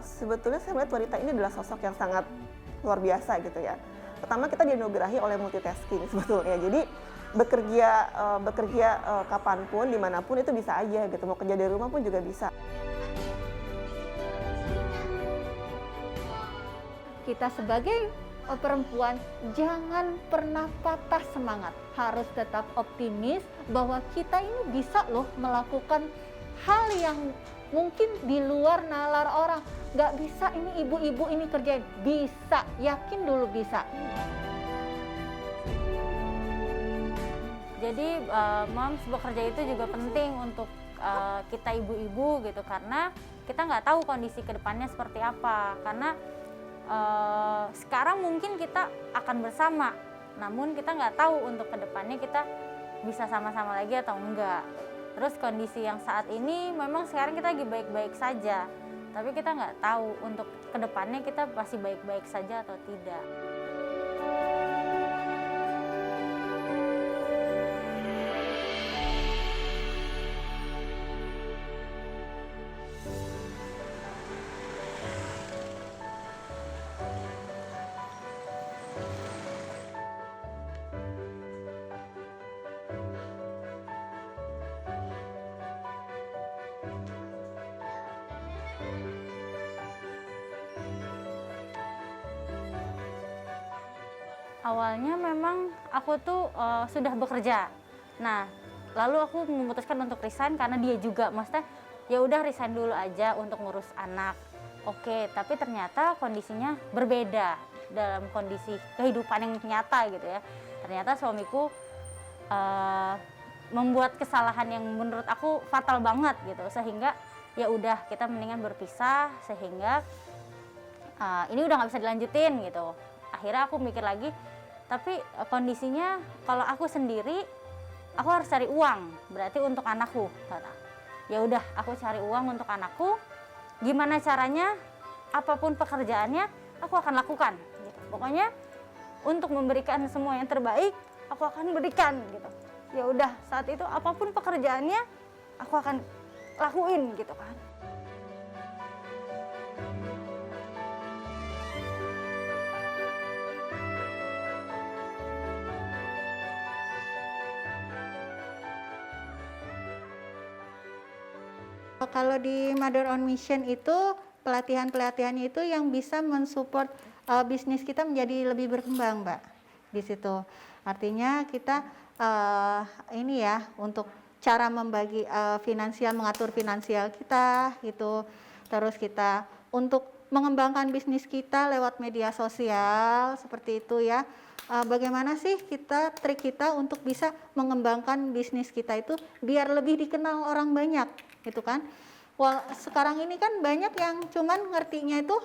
Sebetulnya saya melihat wanita ini adalah sosok yang sangat luar biasa gitu ya. Pertama kita dianugerahi oleh multitasking sebetulnya. Jadi bekerja kapanpun, dimanapun itu bisa aja gitu. Mau kerja dari rumah pun juga bisa. Kita sebagai perempuan jangan pernah patah semangat. Harus tetap optimis bahwa kita ini bisa loh melakukan hal yang mungkin di luar nalar orang. Nggak bisa ini ibu-ibu ini kerjain. Bisa, yakin dulu bisa. Jadi moms bekerja itu juga penting untuk kita ibu-ibu gitu, karena kita nggak tahu kondisi kedepannya seperti apa. Karena sekarang mungkin kita akan bersama, namun kita nggak tahu untuk kedepannya kita bisa sama-sama lagi atau enggak. Terus kondisi yang saat ini memang sekarang kita lagi baik-baik saja, tapi kita nggak tahu untuk kedepannya kita masih baik-baik saja atau tidak. Awalnya memang aku tuh sudah bekerja. Nah, lalu aku memutuskan untuk resign karena dia juga, maksudnya ya udah resign dulu aja untuk ngurus anak. Oke, tapi ternyata kondisinya berbeda dalam kondisi kehidupan yang nyata gitu ya. Ternyata suamiku membuat kesalahan yang menurut aku fatal banget gitu, sehingga ya udah kita mendingan berpisah, sehingga ini udah nggak bisa dilanjutin gitu. Akhirnya aku mikir lagi, tapi kondisinya kalau aku sendiri, aku harus cari uang, berarti untuk anakku, kata. Ya udah, aku cari uang untuk anakku. Gimana caranya? Apapun pekerjaannya, aku akan lakukan. Gitu. Pokoknya untuk memberikan semua yang terbaik, aku akan berikan. Gitu. Ya udah, saat itu apapun pekerjaannya, aku akan lakuin, gitu kan. Kalau di Mother on Mission itu pelatihan-pelatihannya itu yang bisa mensupport bisnis kita menjadi lebih berkembang, Mbak. Di situ. Artinya kita ini ya untuk cara membagi finansial, mengatur finansial kita gitu. Terus kita untuk mengembangkan bisnis kita lewat media sosial seperti itu ya. Bagaimana sih trik kita untuk bisa mengembangkan bisnis kita itu biar lebih dikenal orang banyak gitu kan. Wah, sekarang ini kan banyak yang cuman ngertinya itu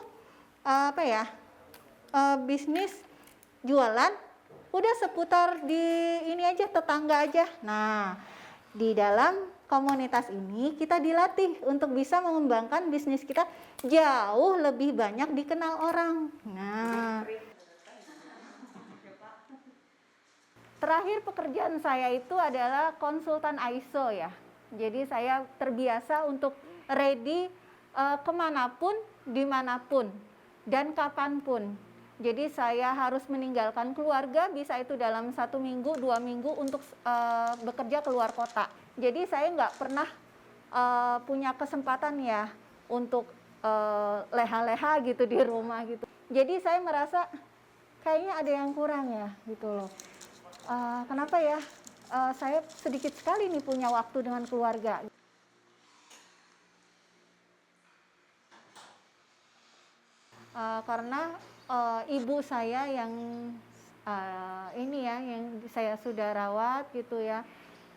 bisnis jualan udah seputar di ini aja, tetangga aja. Nah, di dalam komunitas ini kita dilatih untuk bisa mengembangkan bisnis kita jauh lebih banyak dikenal orang. Nah, terakhir pekerjaan saya itu adalah konsultan ISO ya. Jadi saya terbiasa untuk ready kemanapun, dimanapun, dan kapanpun. Jadi saya harus meninggalkan keluarga, bisa itu dalam 1 minggu, 2 minggu untuk bekerja keluar kota. Jadi saya nggak pernah punya kesempatan ya untuk leha-leha gitu di rumah gitu. Jadi saya merasa kayaknya ada yang kurang ya gitu loh. Kenapa ya? Saya sedikit sekali nih punya waktu dengan keluarga. Karena ibu saya yang yang saya sudah rawat gitu ya.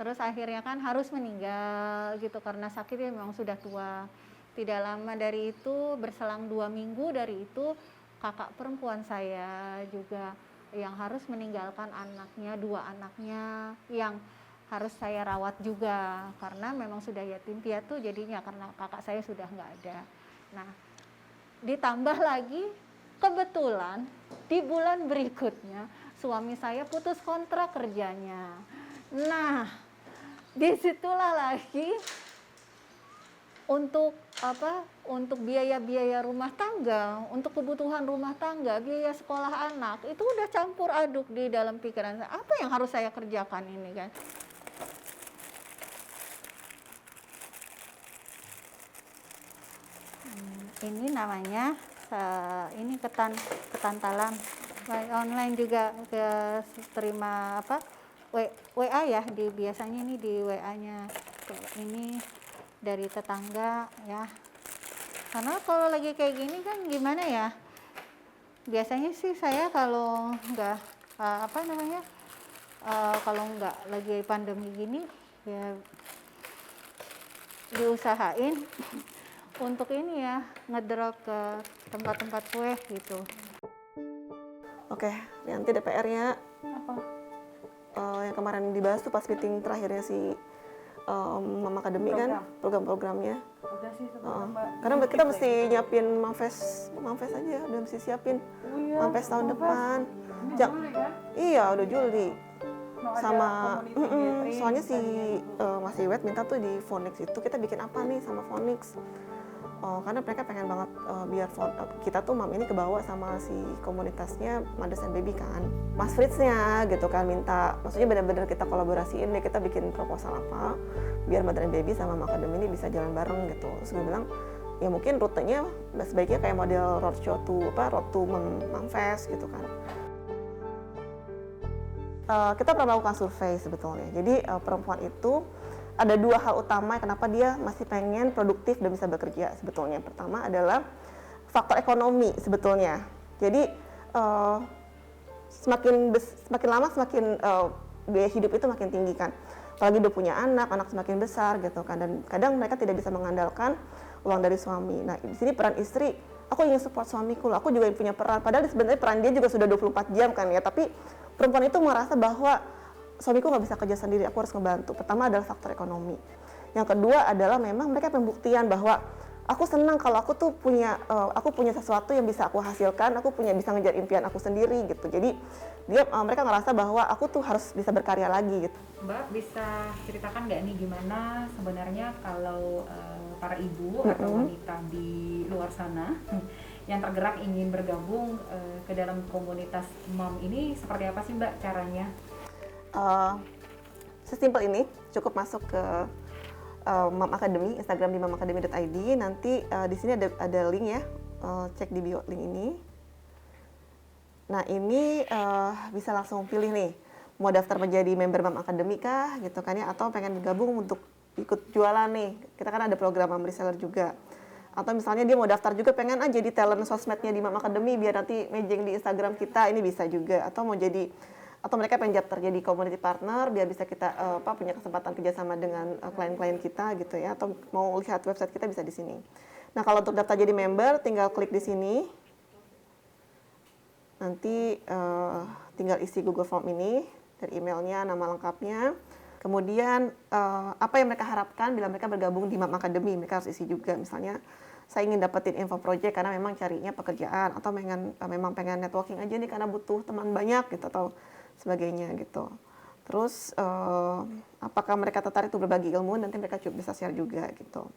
Terus akhirnya kan harus meninggal gitu karena sakitnya memang sudah tua. Tidak lama dari itu, berselang 2 minggu dari itu, kakak perempuan saya juga yang harus meninggalkan anaknya, 2 anaknya yang harus saya rawat juga karena memang sudah yatim piatu jadinya karena kakak saya sudah nggak ada. Nah, ditambah lagi kebetulan di bulan berikutnya suami saya putus kontrak kerjanya. Nah, disitulah lagi untuk apa? Untuk biaya-biaya rumah tangga, untuk kebutuhan rumah tangga, biaya sekolah anak, itu udah campur aduk di dalam pikiran saya. Apa yang harus saya kerjakan ini kan? Ini namanya ini ketan talam. Baik, online juga terima apa? WA ya, biasanya ini di WA-nya. Ini dari tetangga ya. Karena kalau lagi kayak gini kan gimana ya? Biasanya sih saya kalau nggak apa namanya? Kalau nggak lagi pandemi gini ya diusahain untuk ini ya, ngedrop ke tempat-tempat kue gitu. Oke, nanti DPR-nya Apa? yang kemarin dibahas tuh pas meeting terakhirnya si Mama Academy kan, program-programnya. Udah sih sebelum Mbak. Karena kita mesti nyiapin manifest aja, udah mesti siapin Oh iya, manifest tahun depan. Ini Ja- Juli kan? Iya, udah Juli. Mau ada Sama community gathering soalnya si tadinya. Mas Iwet minta tuh di Phonix itu kita bikin apa nih sama Phonix. Karena mereka pengen banget biar kita tuh mam ini kebawa sama si komunitasnya Mothers and Baby kan. Mas Fritznya gitu kan minta, maksudnya benar-benar kita kolaborasiin deh, kita bikin proposal apa biar Mother and Baby sama Mama Academy ini bisa jalan bareng gitu. Terus gue bilang ya mungkin rutenya sebaiknya kayak model road to Mamfest gitu kan. Kita pernah melakukan survei sebetulnya. Jadi perempuan itu ada dua hal utama kenapa dia masih pengen produktif dan bisa bekerja sebetulnya. Pertama adalah faktor ekonomi sebetulnya. Jadi semakin lama semakin biaya hidup itu makin tinggi kan. Apalagi udah punya anak semakin besar gitu kan. Dan kadang mereka tidak bisa mengandalkan uang dari suami. Nah di sini peran istri, aku ingin support suamiku, aku juga punya peran. Padahal sebenarnya peran dia juga sudah 24 jam kan ya. Tapi perempuan itu merasa bahwa suamiku nggak bisa kerja sendiri, aku harus ngebantu. Pertama adalah faktor ekonomi. Yang kedua adalah memang mereka pembuktian bahwa aku senang kalau aku tuh punya sesuatu yang bisa aku hasilkan, aku bisa ngejar impian aku sendiri gitu. Jadi mereka ngerasa bahwa aku tuh harus bisa berkarya lagi gitu. Mbak bisa ceritakan nggak nih gimana sebenarnya kalau para ibu atau wanita di luar sana yang tergerak ingin bergabung ke dalam komunitas mom ini, seperti apa sih Mbak caranya? Sesimpel ini, cukup masuk ke Mom Academy, Instagram di momacademy.id. Nanti di sini ada link ya, cek di bio link ini. Nah ini bisa langsung pilih nih, mau daftar menjadi member Mom Academy kah gitu kan ya, atau pengen gabung untuk ikut jualan nih. Kita kan ada program Mom Reseller juga. Atau misalnya dia mau daftar juga pengen jadi talent sosmednya di Mom Academy biar nanti mejeng di Instagram kita, ini bisa juga. Atau mereka pengen daftar jadi community partner biar bisa kita punya kesempatan kerjasama dengan klien-klien kita gitu ya, atau mau lihat website kita bisa di sini. Nah kalau untuk daftar jadi member tinggal klik di sini, nanti tinggal isi Google Form ini dari emailnya, nama lengkapnya, kemudian apa yang mereka harapkan bila mereka bergabung di Mom Academy, mereka harus isi juga. Misalnya saya ingin dapetin info project karena memang carinya pekerjaan, atau memang pengen networking aja nih karena butuh teman banyak gitu, atau sebagainya gitu. Terus apakah mereka tertarik untuk berbagi ilmu, nanti mereka juga bisa share juga gitu.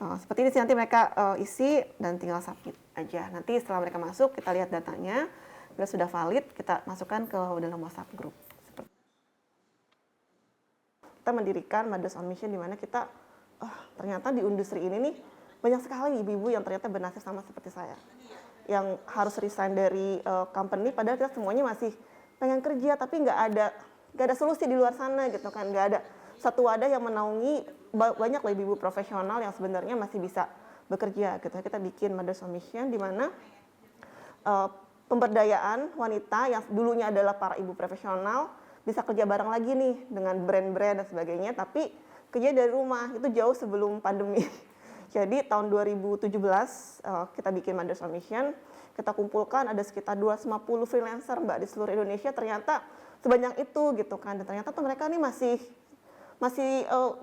Seperti ini sih, nanti mereka isi dan tinggal submit aja. Nanti setelah mereka masuk, kita lihat datanya, bila sudah valid, kita masukkan ke dalam WhatsApp group. Kita mendirikan Mothers on Mission, di mana kita ternyata di industri ini nih banyak sekali ibu-ibu yang ternyata bernasib sama seperti saya, yang harus resign dari company, padahal kita semuanya masih pengen kerja, tapi nggak ada solusi di luar sana gitu kan, nggak ada satu wadah yang menaungi banyak loh ibu-ibu profesional yang sebenarnya masih bisa bekerja gitu. Kita bikin Mothers on Mission di mana pemberdayaan wanita yang dulunya adalah para ibu profesional bisa kerja bareng lagi nih dengan brand-brand dan sebagainya, tapi kerja dari rumah, itu jauh sebelum pandemi. Jadi tahun 2017 kita bikin Mothers on Mission, kita kumpulkan ada sekitar 250 freelancer Mbak di seluruh Indonesia, ternyata sebanyak itu gitu kan. Dan ternyata tuh mereka nih masih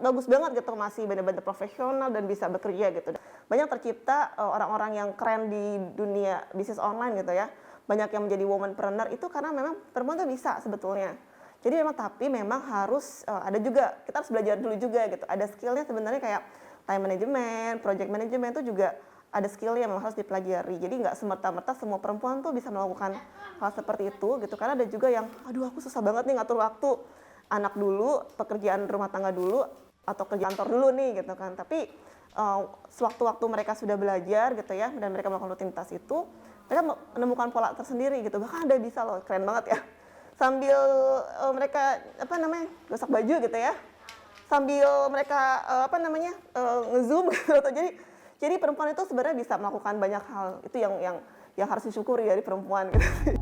bagus banget gitu, masih benar-benar profesional dan bisa bekerja gitu. Banyak tercipta orang-orang yang keren di dunia bisnis online gitu ya. Banyak yang menjadi womanpreneur itu karena memang perempuan tuh bisa sebetulnya. Jadi memang harus ada juga, kita harus belajar dulu juga gitu. Ada skillnya sebenarnya kayak time management, project management itu juga ada skill yang memang harus dipelajari. Jadi nggak semerta-merta semua perempuan tuh bisa melakukan hal seperti itu gitu. Karena ada juga yang, aduh aku susah banget nih ngatur waktu, anak dulu, pekerjaan rumah tangga dulu, atau kerja kantor dulu nih gitu kan. Tapi sewaktu-waktu mereka sudah belajar gitu ya, dan mereka melakukan rutinitas itu, mereka menemukan pola tersendiri gitu. Bahkan ada bisa loh, keren banget ya. Sambil mereka gosok baju gitu ya, sambil mereka nge-zoom gitu. Jadi perempuan itu sebenarnya bisa melakukan banyak hal. Itu yang harus disyukuri dari perempuan gitu.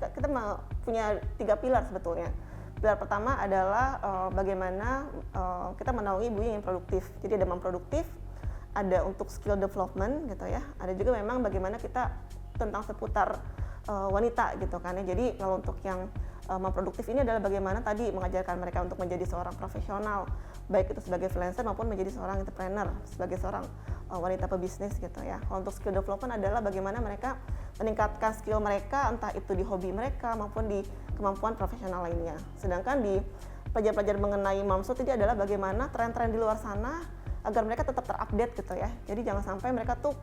Kita punya 3 pilar sebetulnya. Pilar pertama adalah bagaimana kita menaungi ibu yang produktif. Jadi ada memproduktif, ada untuk skill development gitu ya. Ada juga memang bagaimana kita tentang seputar wanita gitu kan ya. Jadi kalau untuk yang memproduktif ini adalah bagaimana tadi mengajarkan mereka untuk menjadi seorang profesional, baik itu sebagai freelancer maupun menjadi seorang entrepreneur, sebagai seorang wanita pebisnis gitu ya. Kalau untuk skill development adalah bagaimana mereka meningkatkan skill mereka, entah itu di hobi mereka maupun di kemampuan profesional lainnya. Sedangkan di pelajaran-pelajaran mengenai momsut ini adalah bagaimana tren-tren di luar sana agar mereka tetap terupdate gitu ya. Jadi jangan sampai mereka tuh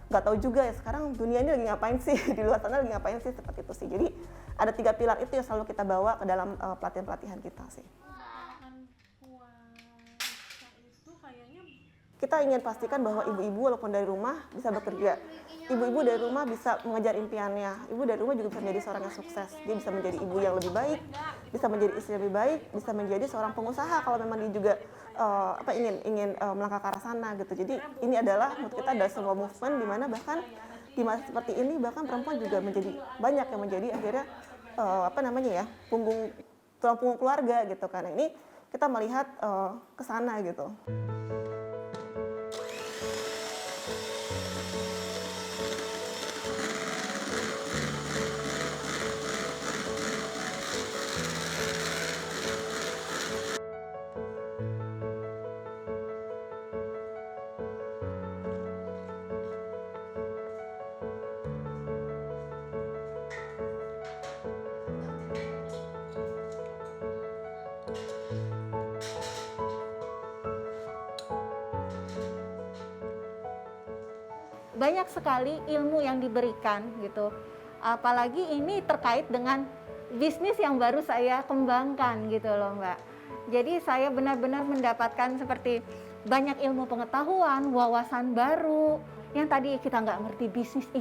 nggak tahu juga ya sekarang dunia ini lagi ngapain sih, di luar sana lagi ngapain sih, seperti itu sih. Jadi ada 3 pilar itu yang selalu kita bawa ke dalam pelatihan-pelatihan kita sih. Kita ingin pastikan bahwa ibu-ibu walaupun dari rumah bisa bekerja. Ibu-ibu dari rumah bisa mengejar impiannya. Ibu dari rumah juga bisa menjadi seorang yang sukses. Dia bisa menjadi ibu yang lebih baik, bisa menjadi istri yang lebih baik, bisa menjadi seorang pengusaha kalau memang dia juga ingin melangkah ke arah sana gitu. Jadi ini adalah menurut kita ada sebuah movement di mana bahkan di masa seperti ini bahkan perempuan juga menjadi banyak yang menjadi akhirnya tulang punggung keluarga gitu kan. Ini kita melihat ke sana gitu. Banyak sekali ilmu yang diberikan gitu. Apalagi ini terkait dengan bisnis yang baru saya kembangkan gitu loh Mbak. Jadi saya benar-benar mendapatkan seperti banyak ilmu pengetahuan, wawasan baru. Yang tadi kita nggak ngerti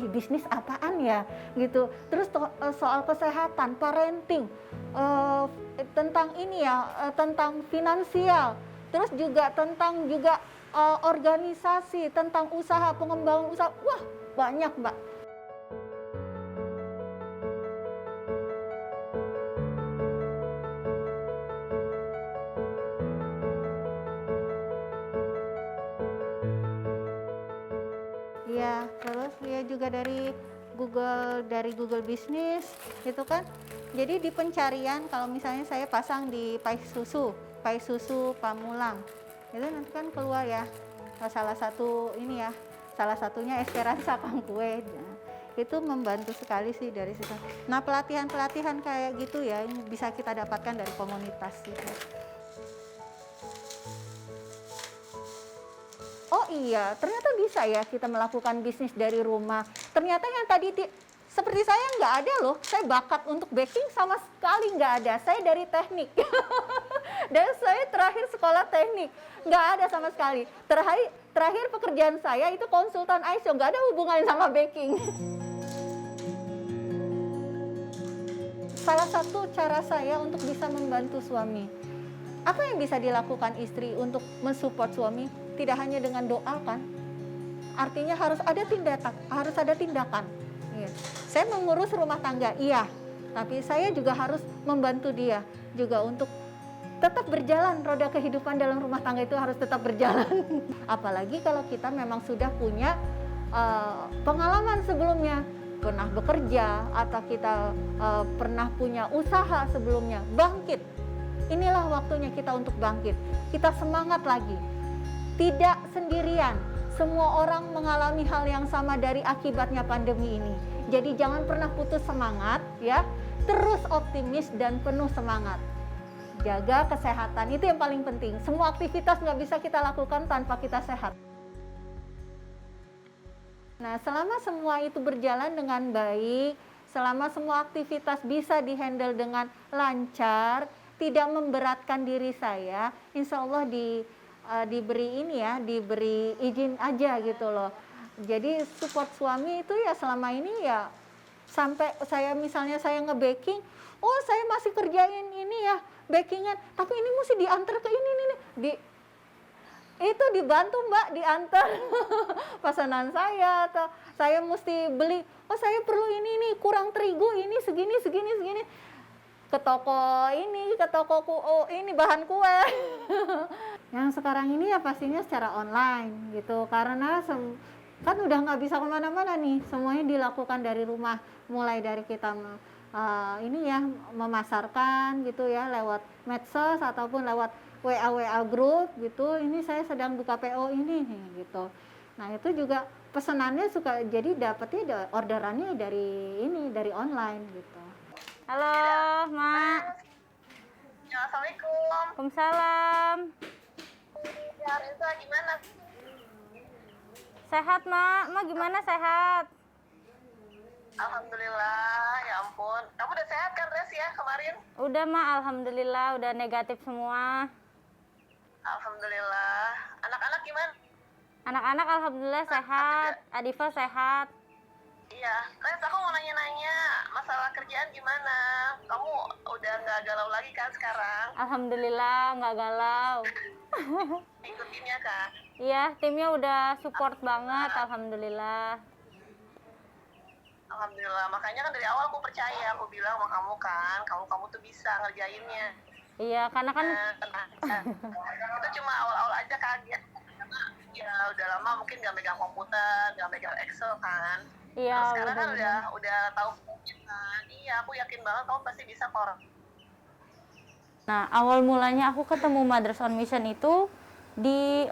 bisnis apaan ya gitu. Terus soal kesehatan, parenting, tentang tentang finansial. Terus juga tentang organisasi, tentang usaha, pengembangan usaha. Wah, banyak, Mbak. Iya, terus ya juga dari Google Bisnis gitu kan. Jadi di pencarian kalau misalnya saya pasang di pai susu Pamulang. Itu nanti kan keluar ya salah satunya Esperanza Kangkue. Nah, itu membantu sekali sih dari situ. Nah, pelatihan kayak gitu ya yang bisa kita dapatkan dari komunitas gitu. Oh iya, ternyata bisa ya kita melakukan bisnis dari rumah. Ternyata yang tadi seperti saya nggak ada loh, saya bakat untuk baking sama sekali nggak ada. Saya dari teknik. Dan saya terakhir sekolah teknik, nggak ada sama sekali. Terakhir pekerjaan saya itu konsultan ISO, nggak ada hubungannya sama baking. Salah satu cara saya untuk bisa membantu suami. Apa yang bisa dilakukan istri untuk mensupport suami? Tidak hanya dengan doa kan? Artinya harus ada tindakan. Iya. Saya mengurus rumah tangga, iya. Tapi saya juga harus membantu dia juga untuk tetap berjalan, roda kehidupan dalam rumah tangga itu harus tetap berjalan. Apalagi kalau kita memang sudah punya pengalaman sebelumnya, pernah bekerja atau kita pernah punya usaha sebelumnya, bangkit. Inilah waktunya kita untuk bangkit. Kita semangat lagi. Tidak sendirian. Semua orang mengalami hal yang sama dari akibatnya pandemi ini. Jadi jangan pernah putus semangat ya. Terus optimis dan penuh semangat. jaga kesehatan, itu yang paling penting. Semua aktivitas nggak bisa kita lakukan tanpa kita sehat. Nah, selama semua itu berjalan dengan baik, selama semua aktivitas bisa dihandle dengan lancar, tidak memberatkan diri saya, insya Allah diberi ini ya, diberi izin aja gitu loh. Jadi support suami itu ya selama ini ya, sampai saya misalnya saya nge-baking, oh saya masih kerjain ini ya, bakingan, tapi ini mesti diantar ke ini nih, itu dibantu Mbak diantar pesanan saya, atau saya mesti beli, oh saya perlu ini nih, kurang terigu ini segini ke toko ini, ke toko ini bahan kue. Yang sekarang ini ya pastinya secara online gitu, karena kan udah nggak bisa kemana-mana nih, semuanya dilakukan dari rumah, mulai dari kita ini ya memasarkan gitu ya lewat medsos ataupun lewat WA grup gitu, ini saya sedang buka PO ini gitu. Nah itu juga pesanannya suka jadi dapetnya orderannya dari online gitu. Halo, Mak. Ya, Assalamualaikum. Waalaikumsalam. Ya, Reza gimana? Sehat, Mak. Mak gimana sehat? Alhamdulillah, ya ampun. Kamu udah sehat kan, Res ya, kemarin? Udah, Mak. Alhamdulillah, udah negatif semua. Alhamdulillah. Anak-anak gimana? Anak-anak alhamdulillah sehat. Adifa sehat. Iya, Res, aku mau nanya-nanya masalah kerjaan gimana? Kamu udah nggak galau lagi kan sekarang? Alhamdulillah, nggak galau. Ikutinnya kan? Iya, timnya udah support banget. Alhamdulillah. Alhamdulillah, makanya kan dari awal aku percaya, aku bilang sama kamu kan, kamu tuh bisa ngerjainnya. Iya, karena kan Itu cuma awal-awal aja kaget. Karena ya udah lama mungkin nggak megang komputer, nggak megang Excel kan. iya Terus sekarang kan bener-bener. udah tahu kan. Iya, aku yakin banget kamu pasti bisa kok. Nah, awal mulanya aku ketemu Mothers on Mission itu di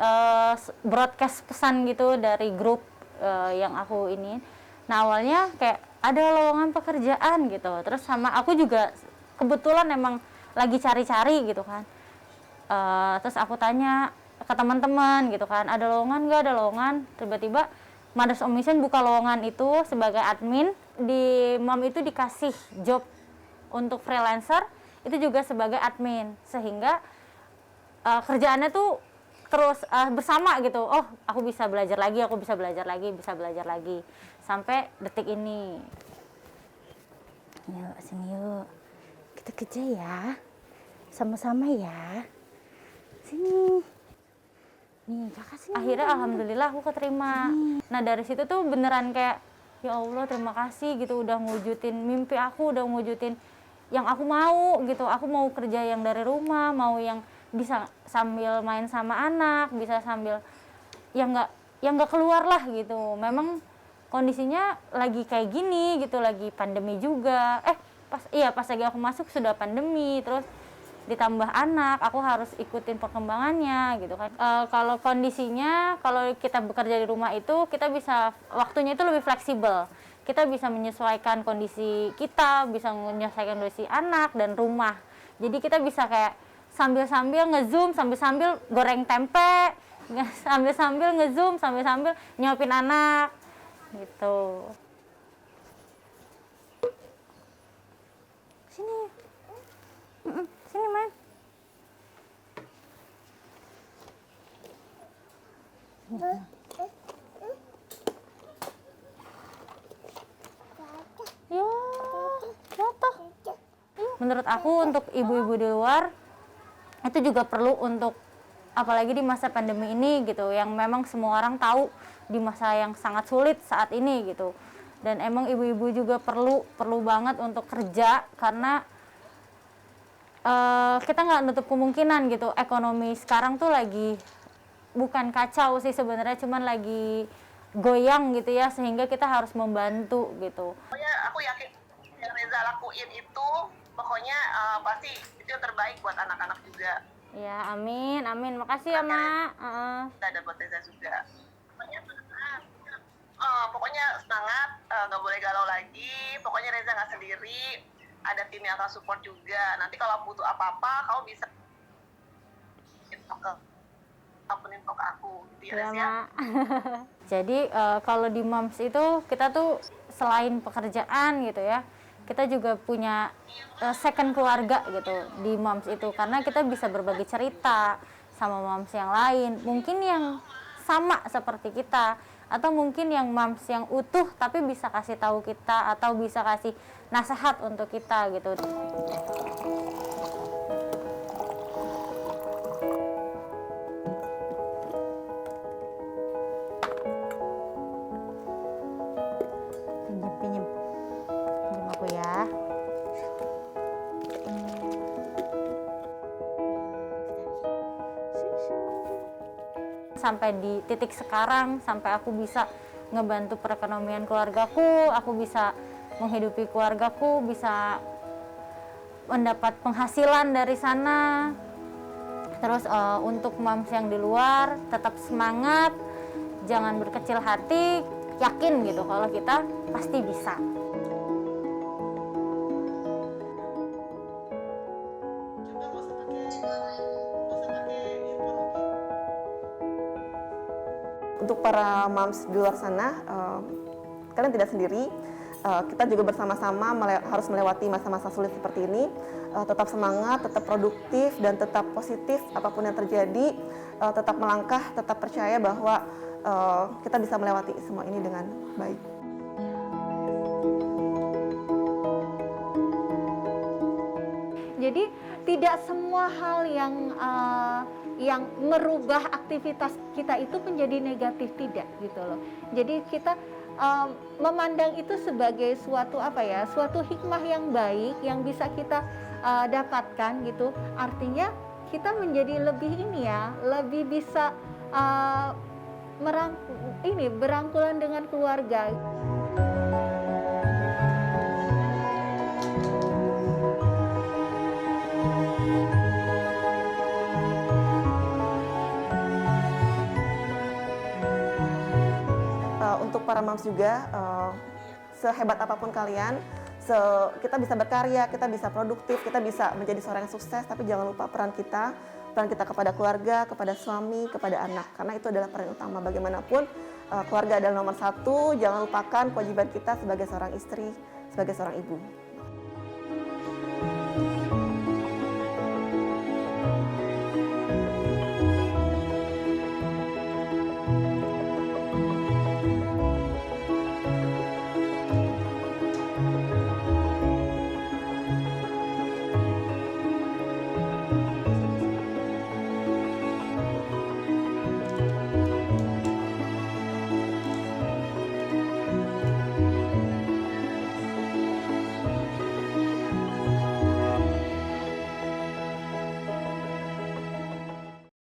broadcast pesan gitu dari grup yang aku ini. Nah, awalnya kayak ada lowongan pekerjaan gitu. Terus sama aku juga kebetulan emang lagi cari-cari gitu kan. Terus aku tanya ke teman-teman gitu kan, ada lowongan nggak? Ada lowongan. Tiba-tiba Mothers on Mission buka lowongan itu sebagai admin. Di MOM itu dikasih job untuk freelancer, itu juga sebagai admin. Sehingga kerjaannya tuh terus bersama gitu. Oh, aku bisa belajar lagi, bisa belajar lagi. Sampai detik ini. Yuk, sini yuk. Kita kerja ya. Sama-sama ya. Sini. Nih, kakak sini. Akhirnya alhamdulillah aku keterima. Nah, dari situ tuh beneran kayak ya Allah, terima kasih gitu udah ngewujudin mimpi aku, udah ngewujudin yang aku mau gitu. Aku mau kerja yang dari rumah, mau yang bisa sambil main sama anak, bisa sambil yang nggak keluar lah gitu. Memang kondisinya lagi kayak gini gitu, lagi pandemi juga. Pas lagi aku masuk sudah pandemi, terus ditambah anak, aku harus ikutin perkembangannya gitu kan. Kalau kondisinya, kalau kita bekerja di rumah itu kita bisa waktunya itu lebih fleksibel. Kita bisa menyesuaikan kondisi kita, bisa menyesuaikan kondisi anak dan rumah. Jadi kita bisa kayak sambil-sambil nge-zoom, sambil-sambil goreng tempe, sambil-sambil nge-zoom, sambil-sambil nyuapin anak gitu. Sini. Sini, Man. Ya, jatuh. Menurut aku untuk ibu-ibu di luar itu juga perlu untuk apalagi di masa pandemi ini gitu, yang memang semua orang tahu di masa yang sangat sulit saat ini gitu. Dan emang ibu-ibu juga perlu banget untuk kerja karena kita nggak nutup kemungkinan gitu, ekonomi sekarang tuh lagi bukan kacau sih sebenarnya, cuman lagi goyang gitu ya, sehingga kita harus membantu gitu. Pokoknya aku yakin yang Reza lakuin itu pokoknya pasti itu yang terbaik buat anak-anak juga. Ya, amin, amin. Makasih ya, Mak. Ada buat Reza juga. Pokoknya semangat, nggak boleh galau lagi. Pokoknya Reza nggak sendiri. ada tim yang akan support juga. Nanti kalau butuh apa-apa, kamu bisa info ke aku gitu ya, Iya, Res, ya. Mak. Jadi kalau di Moms itu kita tuh selain pekerjaan gitu ya, kita juga punya second keluarga gitu di Moms itu, karena kita bisa berbagi cerita sama Moms yang lain, mungkin yang sama seperti kita, atau mungkin yang Moms yang utuh tapi bisa kasih tahu kita atau bisa kasih nasihat untuk kita gitu. Pinjem aku ya. Sampai di titik sekarang, sampai aku bisa ngebantu perekonomian keluargaku, aku bisa menghidupi keluargaku, bisa mendapat penghasilan dari sana. Terus untuk moms yang di luar, tetap semangat, jangan berkecil hati, yakin gitu kalau kita pasti bisa. Untuk para moms di luar sana, kalian tidak sendiri. Kita juga bersama-sama harus melewati masa-masa sulit seperti ini. Tetap semangat, tetap produktif, dan tetap positif apapun yang terjadi. Tetap melangkah, tetap percaya bahwa kita bisa melewati semua ini dengan baik. Jadi tidak semua hal yang merubah aktivitas kita itu menjadi negatif, tidak gitu loh. Jadi kita memandang itu sebagai suatu suatu hikmah yang baik yang bisa kita dapatkan gitu. Artinya kita menjadi lebih lebih bisa berangkulan dengan keluarga. Untuk para moms juga, sehebat apapun kalian, kita bisa berkarya, kita bisa produktif, kita bisa menjadi seorang yang sukses, tapi jangan lupa peran kita kepada keluarga, kepada suami, kepada anak, karena itu adalah peran utama. Bagaimanapun, keluarga adalah nomor satu, jangan lupakan kewajiban kita sebagai seorang istri, sebagai seorang ibu.